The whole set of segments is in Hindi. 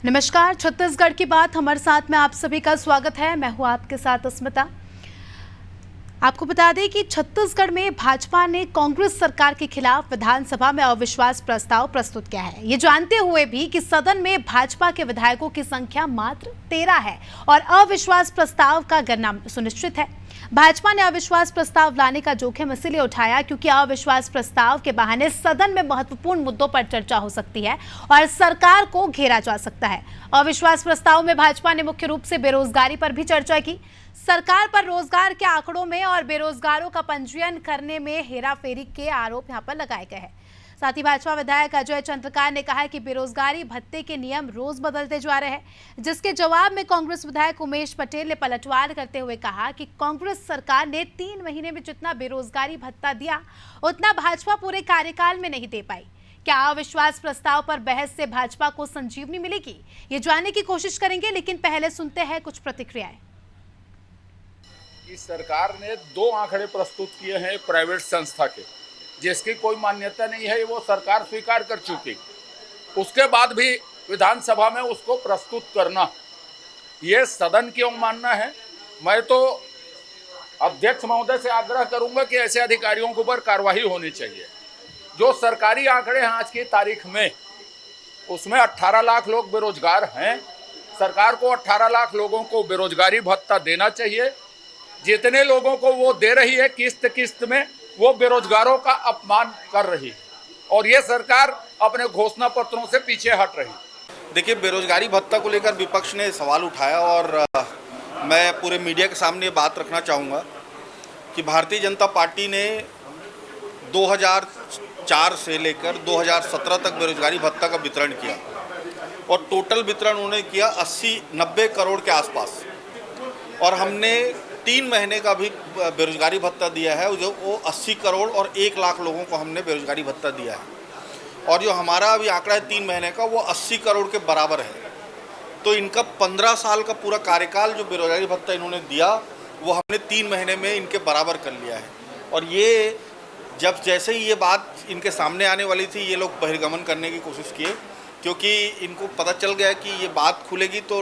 नमस्कार, छत्तीसगढ़ की बात हमारे साथ में आप सभी का स्वागत है। मैं हूं आपके साथ स्मिता। आपको बता दें कि छत्तीसगढ़ में भाजपा ने कांग्रेस सरकार के खिलाफ विधानसभा में अविश्वास प्रस्ताव प्रस्तुत किया है, ये जानते हुए भी कि सदन में भाजपा के विधायकों की संख्या मात्र 13 है और अविश्वास प्रस्ताव का गिरना सुनिश्चित है। भाजपा ने अविश्वास प्रस्ताव लाने का जोखिम इसलिए उठाया क्योंकि अविश्वास प्रस्ताव के बहाने सदन में महत्वपूर्ण मुद्दों पर चर्चा हो सकती है और सरकार को घेरा जा सकता है। अविश्वास प्रस्ताव में भाजपा ने मुख्य रूप से बेरोजगारी पर भी चर्चा की। सरकार पर रोजगार के आंकड़ों में और बेरोजगारों का पंजीयन करने में हेराफेरी के आरोप यहां पर लगाए गए हैं। साथ ही भाजपा विधायक अजय चंद्रकार ने कहा कि बेरोजगारी भत्ते के नियम रोज बदलते जा रहे हैं, जिसके जवाब में कांग्रेस विधायक उमेश पटेल ने पलटवार करते हुए कहा कि कांग्रेस सरकार ने 3 महीने में जितना बेरोजगारी भत्ता दिया उतना भाजपा पूरे कार्यकाल में नहीं दे पाई। क्या अविश्वास प्रस्ताव पर बहस से भाजपा को संजीवनी मिलेगी, ये जानने की कोशिश करेंगे, लेकिन पहले सुनते हैं कुछ प्रतिक्रियाएं। इस सरकार ने 2 आंकड़े प्रस्तुत किए हैं प्राइवेट संस्था के, जिसकी कोई मान्यता नहीं है, वो सरकार स्वीकार कर चुकी। उसके बाद भी विधानसभा में उसको प्रस्तुत करना, ये सदन की अवमानना है। मैं तो अध्यक्ष महोदय से आग्रह करूंगा कि ऐसे अधिकारियों के ऊपर कार्रवाई होनी चाहिए। जो सरकारी आंकड़े हैं आज की तारीख में, उसमें 18 लाख लोग बेरोजगार हैं। सरकार को 18 लाख लोगों को बेरोजगारी भत्ता देना चाहिए। जितने लोगों को वो दे रही है किस्त किस्त में, वो बेरोजगारों का अपमान कर रही है और ये सरकार अपने घोषणा पत्रों से पीछे हट रही है। देखिए, बेरोजगारी भत्ता को लेकर विपक्ष ने सवाल उठाया और मैं पूरे मीडिया के सामने बात रखना चाहूँगा कि भारतीय जनता पार्टी ने 2004 से लेकर 2017 तक बेरोजगारी भत्ता का वितरण किया और टोटल वितरण उन्होंने किया 80-90 करोड़ के आसपास, और हमने 3 महीने का भी बेरोजगारी भत्ता दिया है, जो वो 80 करोड़ और 1 लाख लोगों को हमने बेरोजगारी भत्ता दिया है। और जो हमारा अभी आंकड़ा है 3 महीने का, वो 80 करोड़ के बराबर है। तो इनका 15 साल का पूरा कार्यकाल जो बेरोजगारी भत्ता इन्होंने दिया, वो हमने 3 महीने में इनके बराबर कर लिया है। और ये जब जैसे ही ये बात इनके सामने आने वाली थी, ये लोग बहिर्गमन करने की कोशिश किए, क्योंकि इनको पता चल गया कि ये बात खुलेगी तो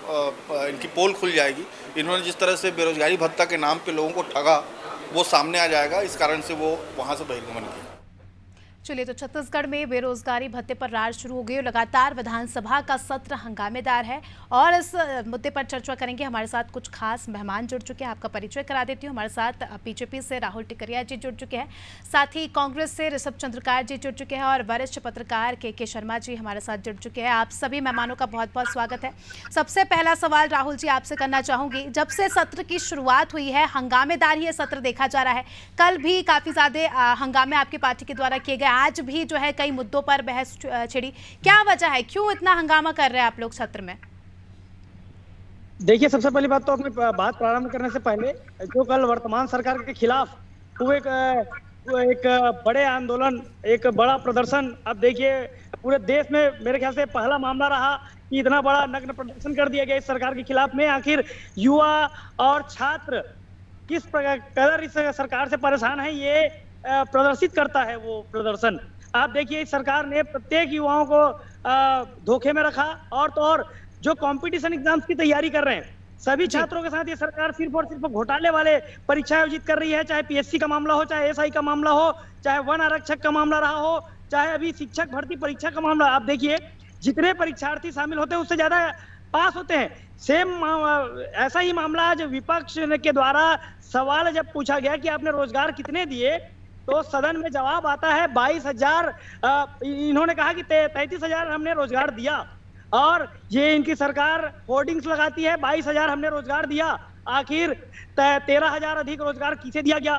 इनकी पोल खुल जाएगी। इन्होंने जिस तरह से बेरोजगारी भत्ता के नाम पे लोगों को ठगा, वो सामने आ जाएगा। इस कारण से वो वहाँ से बहिर्गमन किया। चलिए, तो छत्तीसगढ़ में बेरोजगारी भत्ते पर रार शुरू हो गई। लगातार विधानसभा का सत्र हंगामेदार है और इस मुद्दे पर चर्चा करेंगे। हमारे साथ कुछ खास मेहमान जुड़ चुके हैं, आपका परिचय करा देती हूँ। हमारे साथ बीजेपी से राहुल टिकरिया जी जुड़ चुके हैं, साथ ही कांग्रेस से ऋषभ चंद्रकार जी जुड़ चुके हैं और वरिष्ठ पत्रकार के शर्मा जी हमारे साथ जुड़ चुके हैं। आप सभी मेहमानों का बहुत बहुत स्वागत है। सबसे पहला सवाल राहुल जी आपसे करना चाहूंगी, जब से सत्र की शुरुआत हुई है हंगामेदार ये सत्र देखा जा रहा है। कल भी काफी ज्यादा हंगामे आपकी पार्टी के द्वारा किए गए, आज भी जो है कई मुद्दों पर बहस छिड़ी। क्या वजह है, क्यों इतना हंगामा कर रहे हैं आप लोग सत्र में? देखिए, सबसे पहली बात तो अपनी बात प्रारंभ करने से पहले जो कल वर्तमान सरकार के खिलाफ हुए एक बड़े आंदोलन, एक बड़ा प्रदर्शन, अब देखिए पूरे देश में मेरे ख्याल से पहला मामला रहा कि इतना बड़ा नग्न प्रदर्शन कर दिया गया इस सरकार के खिलाफ में। आखिर युवा और छात्र किस प्रकार इस सरकार से परेशान है, ये प्रदर्शित करता है वो प्रदर्शन। आप देखिए, इस सरकार ने प्रत्येक युवाओं को धोखे में रखा, और तो और जो कंपटीशन एग्जाम्स की तैयारी कर रहे हैं सभी छात्रों के साथ ये सरकार सिर्फ और सिर्फ घोटाले वाले परीक्षा आयोजित कर रही है। चाहे पीएससी का मामला हो, चाहे एसआई का मामला हो, चाहे वन आरक्षक का मामला रहा हो, चाहे अभी शिक्षक भर्ती परीक्षा का मामला। आप देखिए, जितने परीक्षार्थी शामिल होते हैं उससे ज्यादा पास होते हैं। सेम ऐसा ही मामला आज विपक्ष के द्वारा सवाल जब पूछा गया कि आपने रोजगार कितने दिए, तो सदन में जवाब आता है 22,000। इन्होंने कहा कि 33,000 हमने रोजगार दिया, और ये इनकी सरकार होर्डिंग्स लगाती है 22,000 हमने रोजगार दिया। आखिर 13,000 अधिक रोजगार किसे दिया गया,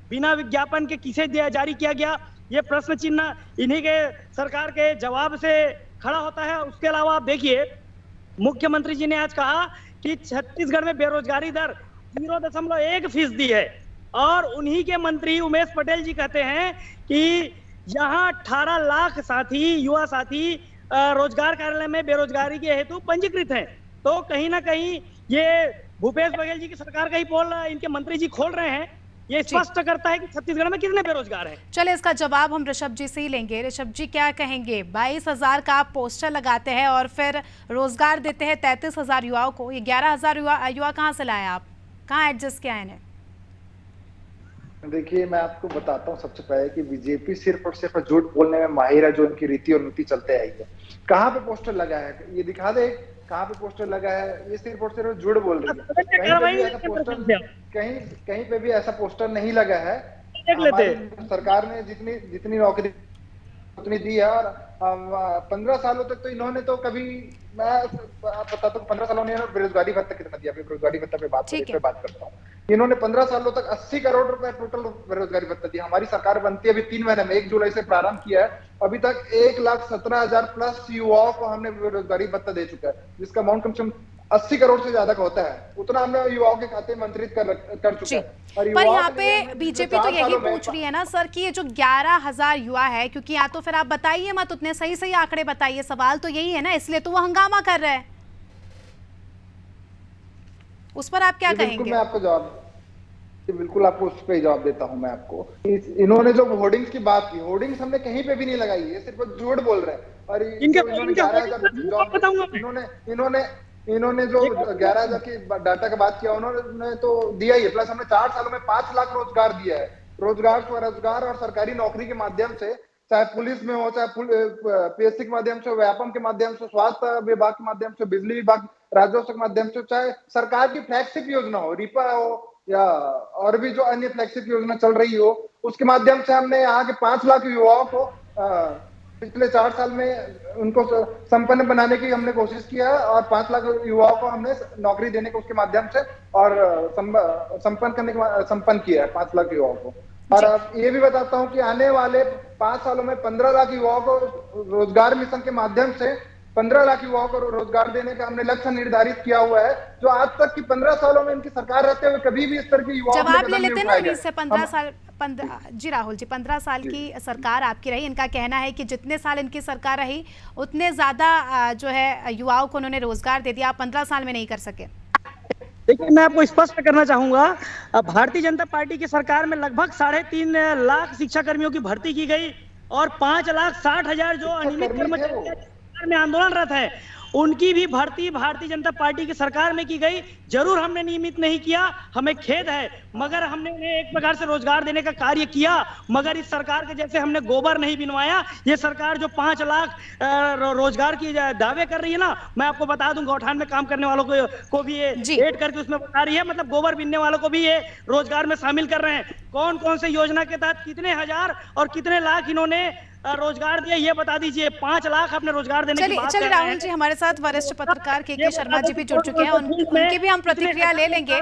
बिना विज्ञापन के किसे जारी किया गया, ये प्रश्न चिन्ह इन्हीं के सरकार के जवाब से खड़ा होता है। उसके अलावा आप देखिए, मुख्यमंत्री जी ने आज कहा कि छत्तीसगढ़ में बेरोजगारी दर 0.1% है, और उन्हीं के मंत्री उमेश पटेल जी कहते हैं कि यहाँ 18 लाख साथी, युवा साथी रोजगार कार्यालय में बेरोजगारी के हेतु पंजीकृत हैं। तो कहीं ना कहीं ये भूपेश बघेल जी की सरकार का ही पोल इनके मंत्री जी खोल रहे हैं। ये स्पष्ट करता है कि छत्तीसगढ़ में कितने बेरोजगार हैं। चले इसका जवाब हम ऋषभ जी से ही लेंगे। ऋषभ जी क्या कहेंगे, 22,000 का आप पोस्टर लगाते हैं और फिर रोजगार देते हैं 33,000 युवाओं को, ये 11,000 युवा कहाँ से लाए आप, कहाँ एडजस्ट किया इन्हें? देखिए, मैं आपको बताता हूँ सबसे पहले कि बीजेपी सिर्फ और सिर्फ झूठ बोलने में माहिर है, जो उनकी रीति और नीति चलते आई है। कहाँ पे पोस्टर लगा है ये दिखा दे, कहाँ पे पोस्टर लगा है? ये सिर्फ और सिर्फ झूठ बोल रही है। कहीं पे भी ऐसा पोस्टर नहीं लगा है। हमारी सरकार ने जितनी नौकरी उतनी दी है, और 15 सालों तक तो इन्होंने तो कभी, मैं बताता हूँ 15 सालों में बेरोजगारी भत्ता कितना दिया। बेरोजगारी भत्ता पे बात करता हूँ। इन्होंने 15 सालों तक 80 करोड़ रुपए टोटल बेरोजगारी भत्ता दिया। हमारी सरकार बनती है अभी 3 महीने में, 1 जुलाई से प्रारंभ किया है। अभी तक 1,17,000 प्लस युवाओं को हमने बेरोजगारी भत्ता दे चुका है, जिसका अमाउंट कम से कम 80 करोड़ से ज्यादा का होता है। उतना हमने युवाओं के खाते में मंत्रित कर चुके हैं। पर यहाँ पे बीजेपी तो यही पूछ रही है ना सर कि ये जो 11,000 युवा है, क्योंकि या तो फिर आप बताइए मत, उतने सही आंकड़े बताइए, सवाल तो यही है ना, इसलिए तो वो हंगामा कर रहे हैं। उस पर आप क्या कहेंगे? मैं आपको बिल्कुल आपको उस पर जवाब देता हूं। मैं आपको, इन्होंने जो होर्डिंग्स की बात की, होर्डिंग्स हमने कहीं पे भी नहीं लगाई है, सिर्फ झूठ बोल रहे हैं। और इन्होंने जो 11,000 की डाटा का बात किया, उन्होंने तो दिया ही है। प्लस हमने 4 सालों में 5 लाख रोजगार दिया है। रोजगार, स्वरोजगार और सरकारी नौकरी के माध्यम से, चाहे पुलिस में हो, चाहे पीएससी के माध्यम से, व्यापम के माध्यम से, स्वास्थ्य विभाग के माध्यम से, बिजली विभाग, राजस्व के माध्यम से, चाहे सरकार की फ्लैगशिप योजना हो, रिपा हो, या और भी जो अन्य फ्लैगशिप योजना चल रही हो, उसके माध्यम से हमने यहाँ के 5 लाख युवाओं को पिछले 4 साल में उनको संपन्न बनाने की हमने कोशिश किया है। और 5 लाख युवाओं को हमने नौकरी देने के उसके माध्यम से और संपन्न किया है 5 लाख युवाओं को। और अब ये भी बताता हूँ कि आने वाले 5 सालों में 15 लाख युवाओं को रोजगार मिशन के माध्यम से 15 लाख युवाओं को रोजगार देने का हमने लक्ष्य निर्धारित किया हुआ है, जो आज तक की 15 सालों में इनकी सरकार रहते हुए कभी भी इस तरह की युवाओं जवाब ले लेते हैं ना इससे। 15 साल जी राहुल जी, 15 साल की सरकार आपकी रही, इनका कहना है कि जितने साल इनकी सरकार रही उतने ज्यादा जो है युवाओं को उन्होंने रोजगार दे दिया, आप 15 साल में नहीं कर सके। देखिए, मैं आपको स्पष्ट करना चाहूंगा, भारतीय जनता पार्टी की सरकार में लगभग 3.5 लाख शिक्षा कर्मियों की भर्ती की गई और 5,60,000 जो अनियमित कर्मचारी में आंदोलनरत है, उनकी भी भर्ती भारतीय जनता पार्टी की सरकार में की गई। जरूर हमने नियमित नहीं किया, हमें खेद है, मगर हमने उन्हें एक प्रकार से रोजगार देने का कार्य किया। मगर इस सरकार के जैसे हमने गोबर नहीं बिनवाया। ये सरकार जो 5 लाख रोजगार की दावे कर रही है ना, मैं आपको बता दूं, गौठान में काम करने वालों को भी ये ऐड करके उसमें बता रही है, मतलब गोबर बिनने वालों को भी ये रोजगार में शामिल कर रहे हैं। कौन कौन से योजना के तहत कितने हजार और कितने लाख इन्होंने रोजगार दिया, ये बता दीजिए। 5 लाख अपने रोजगार देने की बात कर रहे हैं। राहुल जी, हमारे साथ वरिष्ठ पत्रकार के शर्मा जी भी जुड़ चुके हैं, उनकी भी हम प्रतिक्रिया ले लेंगे।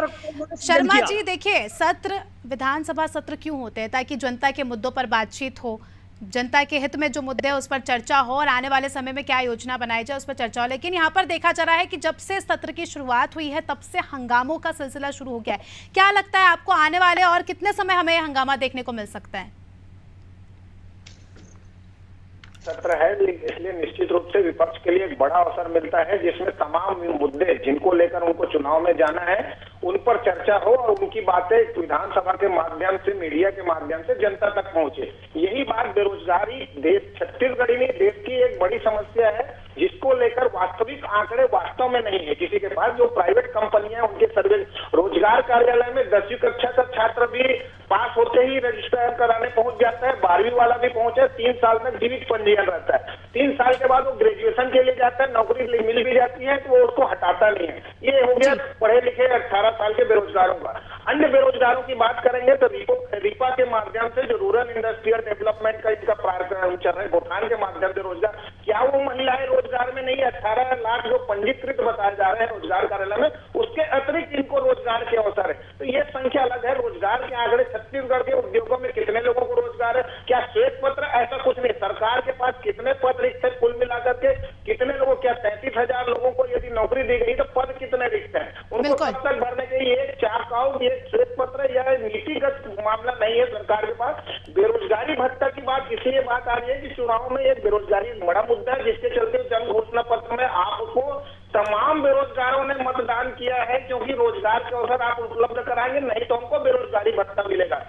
शर्मा जी, देखिए, सत्र, विधानसभा सत्र क्यों होते हैं? ताकि जनता के मुद्दों पर बातचीत हो, जनता के हित में जो मुद्दे हैं उस पर चर्चा हो और आने वाले समय में क्या योजना बनाई जाए उस पर चर्चा हो। लेकिन यहाँ पर देखा जा रहा है कि जब से सत्र की शुरुआत हुई है तब से हंगामों का सिलसिला शुरू हो गया है। क्या लगता है आपको, आने वाले और कितने समय हमें हंगामा देखने को मिल सकता है? सत्र है, इसलिए निश्चित रूप से विपक्ष के लिए एक बड़ा अवसर मिलता है, जिसमें तमाम मुद्दे जिनको लेकर उनको चुनाव में जाना है उन पर चर्चा हो और उनकी बातें विधानसभा के माध्यम से, मीडिया के माध्यम से जनता तक पहुंचे। यही बात बेरोजगारी देश, छत्तीसगढ़ ही नहीं, देश की एक बड़ी समस्या है, जिसको लेकर वास्तविक आंकड़े वास्तव में नहीं है किसी के पास। जो प्राइवेट कंपनियां, उनके सर्वे रोजगार कार्यालय में 10वीं कक्षा का छात्र भी पास होते ही रजिस्टर कराने पहुंच जाता है, 12वीं वाला भी पहुंचे, 3 साल में जीवित पंजीयन रहता है। 3 साल के बाद वो ग्रेजुएशन के लिए जाता है, नौकरी मिल भी जाती है तो वो उसको हटाता नहीं है। ये हो गया पढ़े लिखे 18 साल के बेरोजगारों का। अन्य बेरोजगारों की बात करेंगे तो रिपा के माध्यम से जो रूरल इंडस्ट्रियल डेवलपमेंट का इनका कार्यक्रम चल रहा है, गौठान के माध्यम से रोजगार, क्या वो महिलाएं रोजगार में नहीं? 18 लाख जो पंजीकृत बताए जा रहे हैं रोजगार कार्यालय में, उसके अतिरिक्त इनको रोजगार के अवसर है। तो ये संख्या अलग है। रोजगार के आंकड़े छत्तीसगढ़ के उद्योगों में कितने लोगों को रोजगार है, क्या श्वेत पत्र? ऐसा कुछ नहीं। सरकार के पास कितने पद रिक्त है कुल मिलाकर के, कितने लोगों, क्या 33,000 लोगों को यदि नौकरी दी गई तो पद कितने रिक्त है, उनको कब तक भरने के? ये चाकाऊ, ये श्वेत पत्र या नीतिगत मामला नहीं है सरकार के पास। बेरोजगारी भत्ता की बात इसलिए बात आ रही है कि चुनाव में ये बेरोजगारी बड़ा मुद्दा है, जिसके चलते जन घोषणा पत्र में आपको तमाम बेरोजगारों ने मतदान किया है, क्योंकि रोजगार के अवसर आप उपलब्ध कराएंगे, नहीं तो हमको बेरोजगारी भत्ता मिलेगा।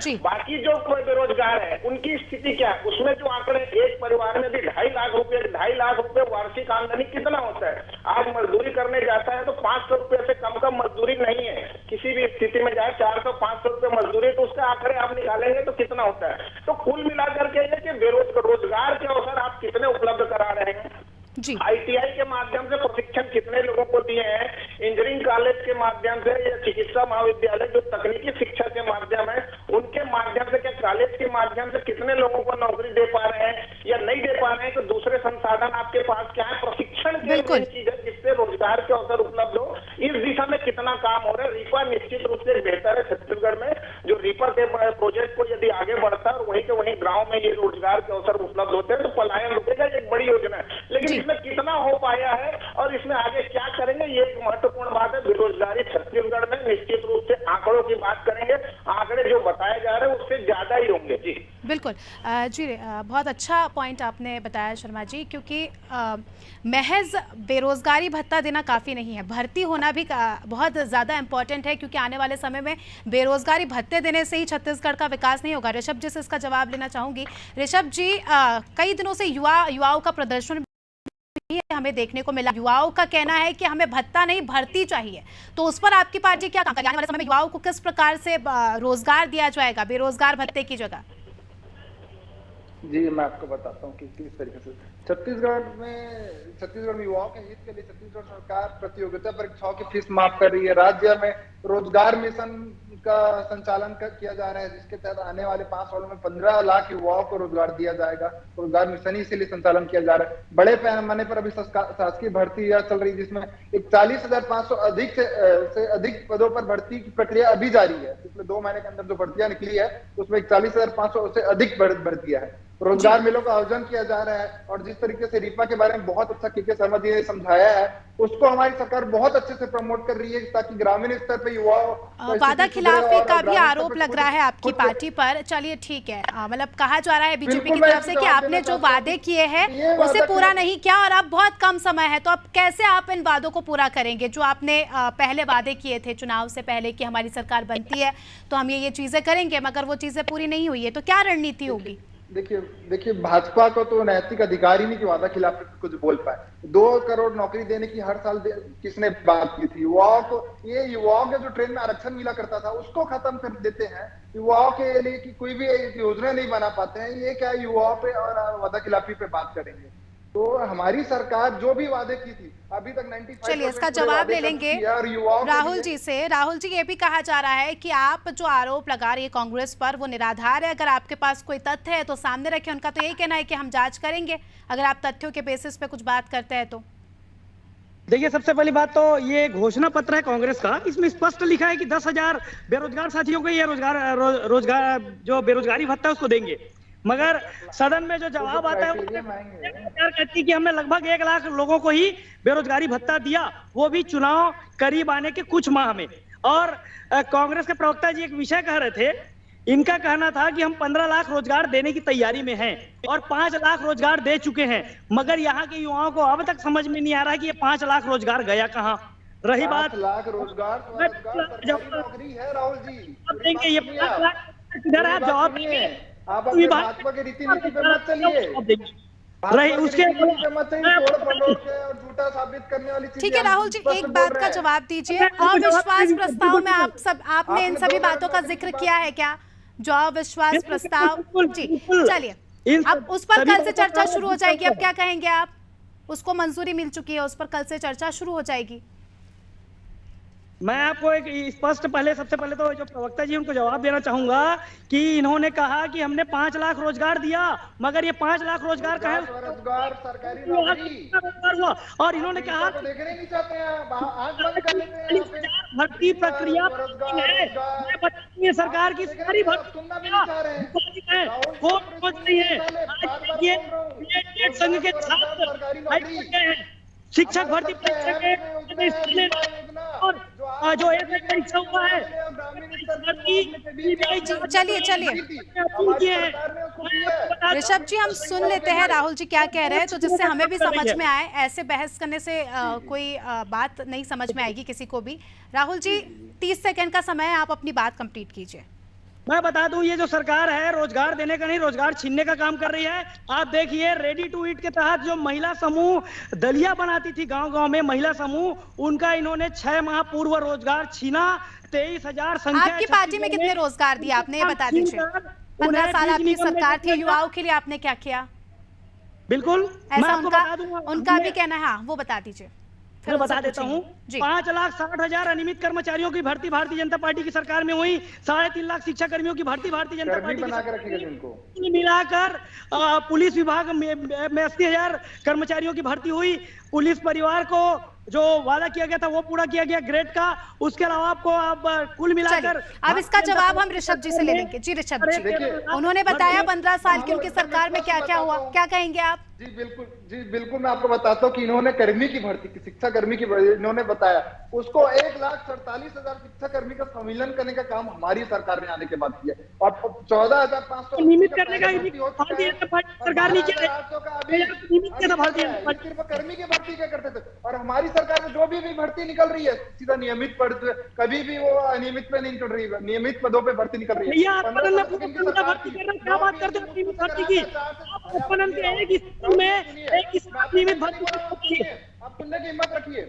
जी। बाकी जो कोई बेरोजगार है उनकी स्थिति क्या है? उसमें जो आंकड़े, एक परिवार में भी 2.5 लाख रुपए वार्षिक आमदनी कितना होता है? आज मजदूरी करने जाता है तो 500 रुपए से कम मजदूरी नहीं है, किसी भी स्थिति में जाए 400-500 रुपए मजदूरी, तो उसका आंकड़े आप निकालेंगे तो कितना होता है? तो कुल मिलाकर के ये कि रोजगार के अवसर आप कितने उपलब्ध करा रहे हैं? जी। ITI के माध्यम से प्रशिक्षण कितने लोगों को दिए हैं? इंजीनियरिंग कॉलेज के माध्यम से या चिकित्सा महाविद्यालय जो तकनीकी शिक्षा के माध्यम है उनके माध्यम से, क्या कॉलेज के माध्यम से कितने लोगों को नौकरी दे पा रहे हैं या नहीं दे पा रहे हैं? तो दूसरे संसाधन आपके पास क्या है? प्रशिक्षण की चीज है जिससे रोजगार के अवसर उपलब्ध हो। इस दिशा में कितना काम हो रहा है? रीपा निश्चित रूप से बेहतर है छत्तीसगढ़ में, जो रीपा के प्रोजेक्ट को यदि आगे बढ़ता है और वहीं के वहीं गाँव में ये रोजगार के अवसर उपलब्ध होते हैं तो पलायन रुकेगा। एक बड़ी योजना है, लेकिन इसमें कितना हो पाया है और इसमें आगे क्या करेंगे, ये एक महत्वपूर्ण बात है। बेरोजगारी छत्तीसगढ़ में निश्चित रूप से आंकड़ों की बात करेंगे, आंकड़े जो बताए जा रहे हैं उससे ज्यादा ही होंगे। जी बिल्कुल। जी बहुत अच्छा पॉइंट आपने बताया शर्मा जी, क्योंकि महज बेरोजगारी भत्ता देना काफ़ी नहीं है, भर्ती होना भी बहुत ज़्यादा इम्पॉर्टेंट है, क्योंकि आने वाले समय में बेरोजगारी भत्ते देने से ही छत्तीसगढ़ का विकास नहीं होगा। ऋषभ जी से इसका जवाब लेना चाहूँगी। ऋषभ जी, कई दिनों से युवाओं का प्रदर्शन हमें देखने को मिला। युवाओं का कहना है कि हमें भत्ता नहीं भर्ती चाहिए, तो उस पर आपकी पार्टी क्या काम करेगी? आने वाले समय में युवाओं को किस प्रकार से रोजगार दिया जाएगा बेरोजगार भत्ते की जगह? जी मैं आपको बताता हूँ कि किस तरीके से छत्तीसगढ़ में युवाओं के हित के लिए छत्तीसगढ़ सरकार प्रतियोगिता परीक्षाओं की फीस माफ कर रही है। राज्य में रोजगार मिशन का संचालन किया जा रहा है, जिसके तहत आने वाले 5 सालों में 15 लाख युवाओं को रोजगार दिया जाएगा। रोजगार मिशन ही इसीलिए संचालन किया जा रहा है। बड़े पैमाने पर अभी शासकीय भर्ती चल रही है, जिसमें 41,500 से अधिक पदों पर भर्ती की प्रक्रिया अभी जारी है। पिछले 2 महीने के अंदर जो भर्तियां निकली है उसमें 41,500 से अधिक भर्तियां है। रोजगार मेलों का आयोजन किया जा रहा है और जिस तरीके से रीपा के बारे में बहुत अच्छा के शर्मा जी ने समझाया है, उसको हमारी सरकार बहुत अच्छे से प्रमोट कर रही है, ताकि ग्रामीण स्तर पे युवाओं वादा खिलाफी का भी आरोप लग रहा है आपकी पार्टी पर। चलिए ठीक है, मतलब कहा जा रहा है बीजेपी की तरफ से कि आपने जो वादे किए हैं उसे पूरा नहीं किया और अब बहुत कम समय है, तो अब कैसे आप इन वादों को पूरा करेंगे जो आपने पहले वादे किए थे चुनाव से पहले कि हमारी सरकार बनती है तो हम ये चीजें करेंगे, मगर वो चीजें पूरी नहीं हुई है, तो क्या रणनीति होगी? देखिए भाजपा को तो नैतिक अधिकार ही नहीं कि वादा खिलाफ कुछ बोल पाए। 2 करोड़ नौकरी देने की हर साल किसने बात की थी? युवाओं के जो ट्रेन में आरक्षण मिला करता था उसको खत्म कर देते हैं। युवाओं के लिए कि कोई भी योजना नहीं बना पाते हैं, ये क्या युवाओं पे और वादा खिलाफी पे बात करेंगे? तो हमारी सरकार जो भी वादे की थी अभी तक 95%। चलिए इसका जवाब ले लेंगे राहुल जी से। राहुल जी, ये भी कहा जा रहा है कि आप जो आरोप लगा रही है कांग्रेस पर वो निराधार है। अगर आपके पास कोई तथ्य है तो सामने रखें। उनका तो यही कहना है कि हम जांच करेंगे अगर आप तथ्यों के बेसिस पे कुछ बात करते हैं तो। देखिए, सबसे पहली बात तो ये घोषणा पत्र है कांग्रेस का, इसमें स्पष्ट लिखा है कि 10,000 बेरोजगार साथियों को ये रोजगार जो बेरोजगारी भत्ता है उसको देंगे, मगर सदन में जो जवाब आता है सरकार कहती है कि हमने लगभग 1 लाख लोगों को ही बेरोजगारी भत्ता दिया, वो भी चुनाव करीब आने के कुछ माह में। और कांग्रेस के प्रवक्ता जी एक विषय कह रहे थे, इनका कहना था कि हम 15 लाख रोजगार देने की तैयारी में हैं और 5 लाख रोजगार दे चुके हैं, मगर यहाँ के युवाओं को अब तक समझ में नहीं आ रहा है कि ये 5 लाख रोजगार गया कहाँ। रही बात 5 लाख रोजगार नौकरी है, राहुल जी देंगे, ये 5 लाख किधर है? जवाब देंगे। आप अपने भाजपा के रीति नीति पे मत चलिए, रही उसके झूठा साबित करने वाली चीजें। ठीक है राहुल जी, एक बात का जवाब दीजिए। अविश्वास प्रस्ताव में आपने इन सभी बातों का जिक्र किया है क्या? जो अविश्वास प्रस्ताव, जी चलिए, अब उस पर कल से चर्चा शुरू हो जाएगी। अब क्या कहेंगे आप? उसको मंजूरी मिल चुकी है, उस पर कल से चर्चा शुरू हो जाएगी। मैं आपको एक स्पष्ट सबसे पहले तो जो प्रवक्ता जी उनको जवाब देना चाहूंगा कि इन्होंने कहा कि हमने 5 लाख रोजगार दिया, मगर ये 5 लाख रोजगार का है रोजगार सरकारी नौकरी हुआ। और इन्होंने कहा देखने नहीं चाहते हैं, भर्ती प्रक्रिया है सरकार की सारी भर्ती संघ के छात्र शिक्षक भर्ती परीक्षा के और जो एक परीक्षा हुआ है, चलिए ऋषभ जी, हम सुन लेते हैं राहुल जी क्या कह रहे हैं, तो जिससे हमें भी समझ में आए। ऐसे बहस करने से कोई बात नहीं समझ में आएगी किसी को भी। राहुल जी, 30 सेकंड का समय है, आप अपनी बात कंप्लीट कीजिए। मैं बता दूं, ये जो सरकार है रोजगार देने का नहीं, रोजगार छीनने का काम कर रही है। आप देखिए, रेडी टू ईट के तहत जो महिला समूह दलिया बनाती थी गांव-गांव में, महिला समूह, उनका इन्होंने 6 माह पूर्व रोजगार छीना। 23,000 संख्या। आपकी पार्टी में कितने रोजगार दिए आपने, ये बता दीजिए। 15 साल आपकी सरकार थी, युवाओं के लिए आपने क्या किया? बिल्कुल, मैं ऐसा आपको बता दूं, उनका भी कहना है। हाँ, वो बता दीजिए, मैं बता देता हूँ। जी। 5,60,000 अनियमित कर्मचारियों की भर्ती भारतीय जनता पार्टी की सरकार में हुई। 3.5 लाख शिक्षा कर्मियों की भर्ती भारतीय जनता पार्टी बना के रखेगा जिनको की मिलाकर पुलिस विभाग में 80,000 कर्मचारियों की भर्ती हुई। पुलिस परिवार को जो वादा किया गया था वो पूरा किया गया, ग्रेड का। उसके अलावा आपको अब कुल मिलाकर अब इसका जवाब हम ऋषभ जी से ले लेंगे। जी ऋषभ जी, उन्होंने बताया 15 साल की उनकी सरकार में क्या क्या हुआ, क्या कहेंगे आप? जी बिल्कुल मैं आपको बताता हूँ कि इन्होंने कर्मी की भर्ती की, शिक्षा कर्मी की भर्ती इन्होंने बताया, उसको 1,47,000 शिक्षा कर्मी का सम्मिलन करने का काम हमारी सरकार ने आने के बाद किया। और 14,500 नियमित करने का सरकार नहीं किया। सिर्फ कर्मी की भर्ती क्या करते थे, और हमारी सरकार में जो भी भर्ती निकल रही है सीधा नियमित पद, कभी भी वो अनियमित पे नहीं निकल रही है, नियमित पदों पे भर्ती निकल रही है। क्या बात करते हैं नियमित भर्ती की? आप सुनने की हिम्मत रखिए।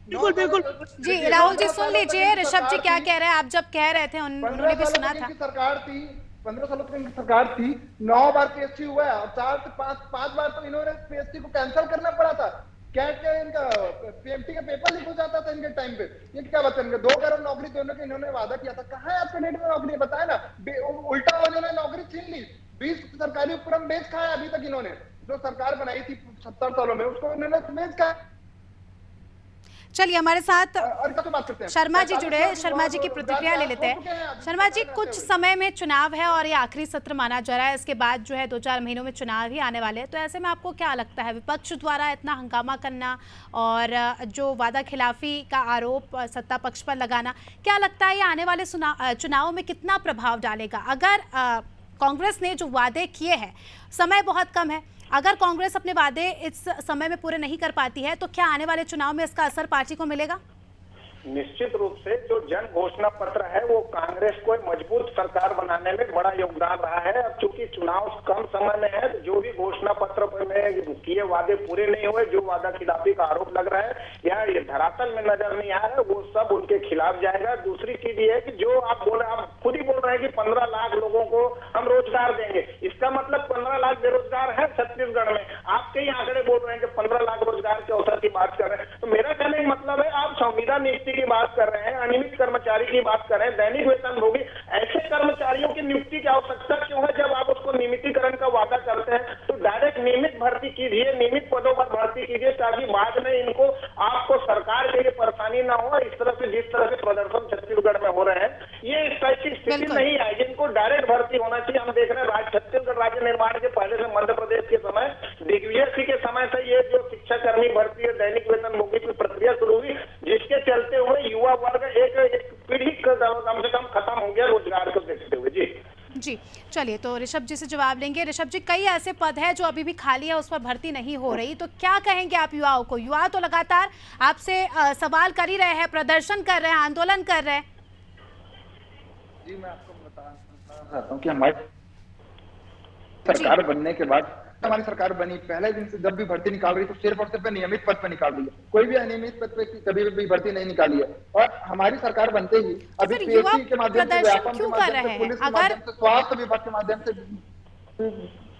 बिल्कुल बिल्कुल। जी राहुल जी, सुन लीजिए ऋषभ जी क्या कह रहे हैं। आप जब कह रहे थे उन्होंने भी सुना था। सरकार थी, 15 सालों तक इनकी सरकार थी, 9 बार पीएससी हुआ है, और 4 से 5 बार तो इन्होंने पीएससी को कैंसिल करना पड़ा था। क्या इनका पीएमटी का पेपर लीक हो जाता था इनके टाइम पे। ये क्या बात करेंगे? 2 करोड़ नौकरी देने का इन्होंने वादा किया था, कहाँ है आपके डेट में नौकरी? बताया ना, उल्टा इन्होंने नौकरी छीन ली। 20 सरकारी उपक्रम बेच खाया अभी तक इन्होंने। जो सरकार बनाई थी 70 सालों में, उसको इन्होंने बेच खाया। चलिए हमारे साथ तो बात करते हैं। शर्मा जी जुड़े, शर्मा जी की प्रतिक्रिया ले लेते हैं। शर्मा जी, कुछ समय में चुनाव है और ये आखिरी सत्र माना जा रहा है, इसके बाद जो है 2-4 महीनों में चुनाव ही आने वाले हैं, तो ऐसे में आपको क्या लगता है विपक्ष द्वारा इतना हंगामा करना और जो वादा खिलाफी का आरोप सत्ता पक्ष पर लगाना, क्या लगता है ये आने वाले चुनाव में कितना प्रभाव डालेगा? अगर कांग्रेस ने जो वादे किए हैं, समय बहुत कम है, अगर कांग्रेस अपने वादे इस समय में पूरे नहीं कर पाती है तो क्या आने वाले चुनाव में इसका असर पार्टी को मिलेगा? निश्चित रूप से जो जन घोषणा पत्र है वो कांग्रेस को मजबूत सरकार बनाने में बड़ा योगदान रहा है। अब चूंकि चुनाव कम समय में है, तो जो भी घोषणा पत्र में किए वादे पूरे नहीं हुए, जो वादा खिलाफी का आरोप लग रहा है या ये धरातल में नजर नहीं आ रहा है, वो सब उनके खिलाफ जाएगा। दूसरी चीज ये है कि जो आप बोल रहे हैं, आप खुद ही बोल रहे हैं कि 15 लाख लोगों को हम रोजगार देंगे, इसका मतलब 15 लाख बेरोजगार है छत्तीसगढ़ में। आपके ही आंकड़े बोल रहे हैं कि 15 लाख रोजगार के अवसर की बात कर रहे हैं। तो मेरा कहने का मतलब है, आप संविदा नियुक्ति की बात कर रहे हैं, अनियमित कर्मचारी की बात कर रहे हैं, दैनिक वेतनभोगी, ऐसे कर्मचारियों की नियुक्ति की आवश्यकता क्यों है? जब आप उसको नियमितीकरण का वादा करते हैं तो डायरेक्ट नियमित भर्ती कीजिए, नियमित पदों पर भर्ती कीजिए, ताकि बाद में इनको आपको सरकार के लिए परेशानी ना हो। इस तरह से जिस तरह से प्रदर्शन छत्तीसगढ़ में हो रहे हैं, ये इस टाइप की स्थिति नहीं आएगी। इनको डायरेक्ट भर्ती होना चाहिए। हम देख रहे हैं छत्तीसगढ़ राज्य निर्माण के पहले से मध्य प्रदेश के समय, दिग्विजय सिंह के समय से ये जो शिक्षा कर्मी भर्ती है, दैनिक वेतनभोगी की प्रक्रिया शुरू हुई, जिसके चलते हुए युवा वर्ग एक पीढ़ी कम से कम खत्म हो गया रोजगार को देखते हुए। जी चलिए, तो ऋषभ जी से जवाब लेंगे। ऋषभ जी, कई ऐसे पद है जो अभी भी खाली है, उस पर भर्ती नहीं हो रही, तो क्या कहेंगे आप युवाओं को? युवा तो लगातार आपसे सवाल कर ही रहे हैं, प्रदर्शन कर रहे हैं, आंदोलन कर रहे हैं। जी मैं आपको बताना चाहता हूँ कि हमारी सरकार बनने के बाद, हमारी सरकार बनी पहले दिन से जब भी भर्ती निकाल रही तो सिर्फ और सिर्फ नियमित पद पर निकाल रही है, कोई भी अनियमित पद पे कभी भी भर्ती नहीं निकाली है। और हमारी सरकार बनते ही अभी पीएससी के माध्यम से, व्यापम के माध्यम से, पुलिस के माध्यम से, स्वास्थ्य विभाग के माध्यम से,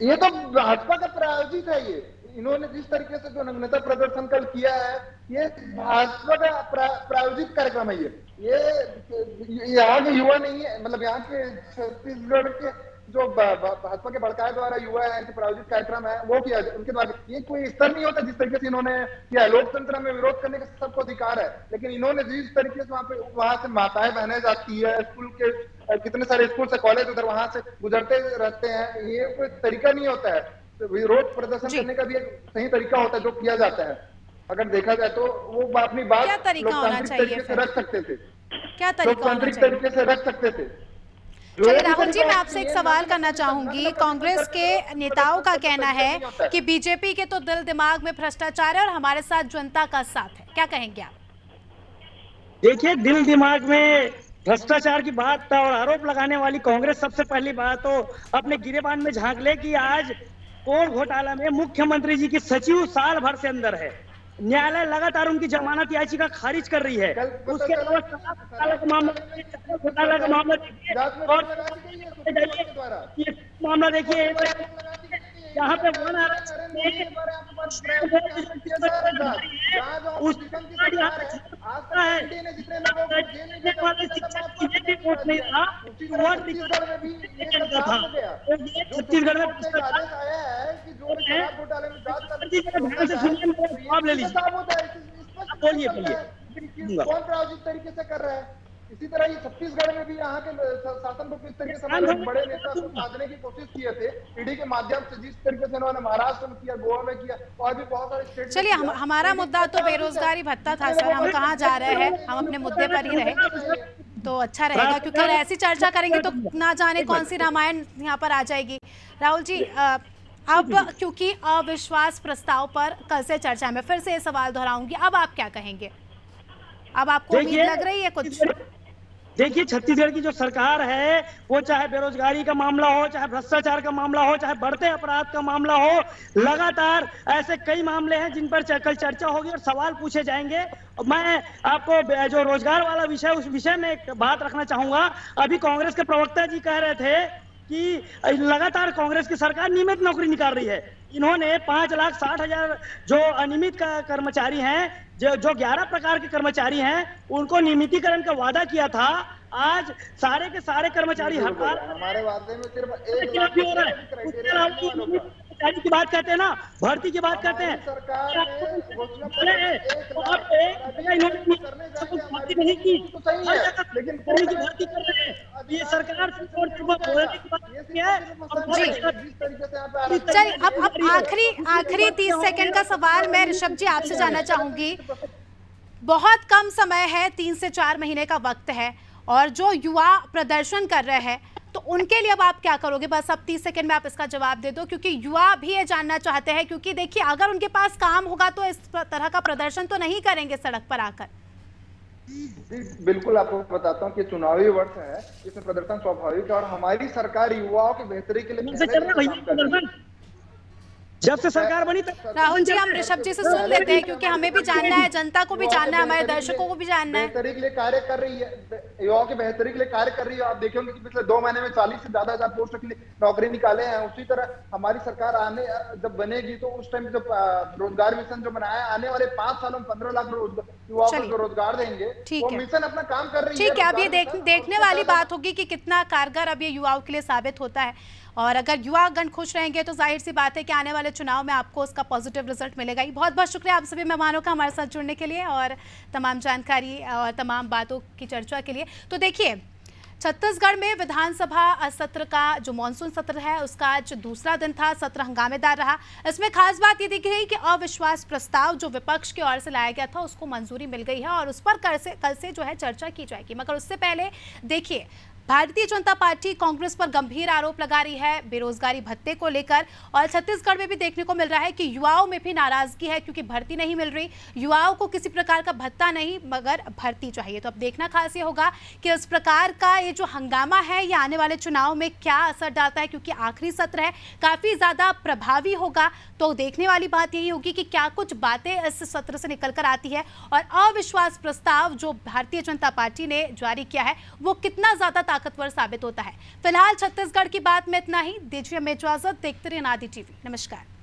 ये तो भाजपा का प्रायोजित है। ये इन्होंने जिस तरीके से जो नग्नता प्रदर्शन कल किया है, ये भाजपा का प्रायोजित कार्यक्रम है। ये यहाँ के युवा नहीं है, मतलब यहाँ के छत्तीसगढ़ के जो भाजपा के भड़काए द्वारा युवा है कि प्रायोजित कार्यक्रम है वो किया जाए उनके द्वारा। ये कोई स्तर नहीं होता जिस तरीके से इन्होंने किया। लोकतंत्र में विरोध करने का सबको अधिकार है, लेकिन इन्होंने जिस तरीके से वहां से माताएं बहनें जाती है, स्कूल के कितने सारे स्कूल से कॉलेज उधर वहां से गुजरते रहते हैं, ये कोई तरीका नहीं होता है। विरोध प्रदर्शन करने का भी एक सही तरीका होता है जो किया जाता है। अगर देखा जाए तो वो अपनी बात लोकतांत्रिक तरीके से रख सकते थे, लोकतांत्रिक तरीके से रख सकते थे। चलिए राहुल जी, मैं आपसे एक सवाल करना चाहूंगी। कांग्रेस के नेताओं का कहना है कि बीजेपी के तो दिल दिमाग में भ्रष्टाचार है और हमारे साथ जनता का साथ है, क्या कहेंगे आप? देखिए, दिल दिमाग में भ्रष्टाचार की बात और आरोप लगाने वाली कांग्रेस सबसे पहली बात तो अपने गिरेबान में झांक ले कि आज कोल घोटाला में मुख्यमंत्री जी की सचिव साल भर से अंदर है। न्यायालय लगातार उनकी जमानत याचिका खारिज कर रही है। उसके अलावा घोटाला का मामला देखिए और ये मामला देखिए यहाँ पे छत्तीसगढ़ में जवाब ले लीजिए। बोलिए कौन प्रायोजित तरीके से कर रहा है। इसी तरह ये छत्तीसगढ़ में भी यहाँ के शासन को किस तरीके से हमारे बड़े नेता को साधने की कोशिश किए थे ईडी के माध्यम से, जिस तरीके से उन्होंने महाराष्ट्र में किया, गोवा में किया और भी बहुत सारे स्टेट। चलिए हमारा मुद्दा तो बेरोजगारी भत्ता था सर, हम कहाँ जा रहे हैं, हम अपने मुद्दे पर ही रहे तो अच्छा रहेगा, क्योंकि अगर ऐसी चर्चा करेंगे तो ना जाने कौन सी रामायण यहाँ पर आ जाएगी। राहुल जी, अब क्योंकि अविश्वास प्रस्ताव पर कल से चर्चा में फिर से ये सवाल दोहराऊंगी, अब आप क्या कहेंगे? अब आपको उम्मीद लग रही है कुछ? देखिए, छत्तीसगढ़ की जो सरकार है वो चाहे बेरोजगारी का मामला हो, चाहे भ्रष्टाचार का मामला हो, चाहे बढ़ते अपराध का मामला हो, लगातार ऐसे कई मामले हैं जिन पर कल चर्चा होगी और सवाल पूछे जाएंगे। मैं आपको जो रोजगार वाला विषय, उस विषय में एक बात रखना चाहूंगा। अभी कांग्रेस के प्रवक्ता जी कह रहे थे कि लगातार कांग्रेस की सरकार नियमित नौकरी निकाल रही है। इन्होंने 5,60,000 जो अनियमित कर्मचारी हैं, जो 11 प्रकार के कर्मचारी हैं, उनको नियमितीकरण का वादा किया था। आज सारे के सारे कर्मचारी हड़ताल। हमारे वादे में सिर्फ कर्मचारी की बात करते हैं ना, भर्ती की बात करते हैं। भर्ती नहीं की, लेकिन भर्ती कर रहे हैं। ये सरकार चलिए, अब आखिरी 30 सेकंड का सवाल मैं ऋषभ जी आपसे जानना चाहूंगी। बहुत कम समय है, 3 से 4 महीने का वक्त है, और जो युवा प्रदर्शन कर रहे हैं तो उनके लिए अब आप क्या करोगे? बस अब 30 सेकंड में आप इसका जवाब दे दो, क्योंकि युवा भी ये जानना चाहते हैं। क्योंकि देखिए, अगर उनके पास काम होगा तो इस तरह का प्रदर्शन तो नहीं करेंगे सड़क पर आकर। बिल्कुल, आपको बताता हूँ कि चुनावी वर्ष है, इसमें प्रदर्शन स्वाभाविक है और हमारी सरकार युवाओं की बेहतरी के लिए जब से सरकार बनी तब। राहुल जी, हम ऋषभ जी से सुन लेते हैं, क्योंकि हमें भी जानना है, जनता को भी जानना है, हमारे दर्शकों को भी जानना है। बेहतरी के लिए कार्य कर रही है, युवाओं की बेहतरी के लिए कार्य कर रही है। आप देखेंगे कि पिछले 2 महीने में 40 से ज्यादा हजार पोस्ट के लिए नौकरी निकाले हैं। उसी तरह हमारी सरकार जब बनेगी तो उस टाइम जब रोजगार मिशन जो बनाया, आने वाले 5 सालों में 15 लाख युवाओं को रोजगार देंगे। वो मिशन अपना काम कर रही है। ठीक है, अब ये देखने वाली बात होगी कि कितना कारगर अब ये युवाओं के लिए साबित होता है। और अगर युवागण खुश रहेंगे तो जाहिर सी बात है कि आने वाले चुनाव में आपको उसका पॉजिटिव रिजल्ट मिलेगा ही। बहुत बहुत शुक्रिया आप सभी मेहमानों का हमारे साथ जुड़ने के लिए और तमाम जानकारी और तमाम बातों की चर्चा के लिए। तो देखिए, छत्तीसगढ़ में विधानसभा सत्र का जो मानसून सत्र है उसका आज दूसरा दिन था। सत्र हंगामेदार रहा। इसमें खास बात ये देखी गई कि अविश्वास प्रस्ताव जो विपक्ष की ओर से लाया गया था उसको मंजूरी मिल गई है और उस पर कल से जो है चर्चा की जाएगी। मगर उससे पहले देखिए, भारतीय जनता पार्टी कांग्रेस पर गंभीर आरोप लगा रही है बेरोजगारी भत्ते को लेकर, और छत्तीसगढ़ में भी देखने को मिल रहा है कि युवाओं में भी नाराजगी है क्योंकि भर्ती नहीं मिल रही। युवाओं को किसी प्रकार का भत्ता नहीं मगर भर्ती चाहिए। तो अब देखना खास ये होगा कि इस प्रकार का ये जो हंगामा है ये आने वाले चुनाव में क्या असर डालता है, क्योंकि आखिरी सत्र है, काफी ज्यादा प्रभावी होगा। तो देखने वाली बात यही होगी कि क्या कुछ बातें इस सत्र से निकल कर आती है और अविश्वास प्रस्ताव जो भारतीय जनता पार्टी ने जारी किया है वो कितना ज्यादा ताकतवर साबित होता है। फिलहाल छत्तीसगढ़ की बात में इतना ही। दीजिए हमें इजाजत, देखते रहिए आदि टीवी। नमस्कार।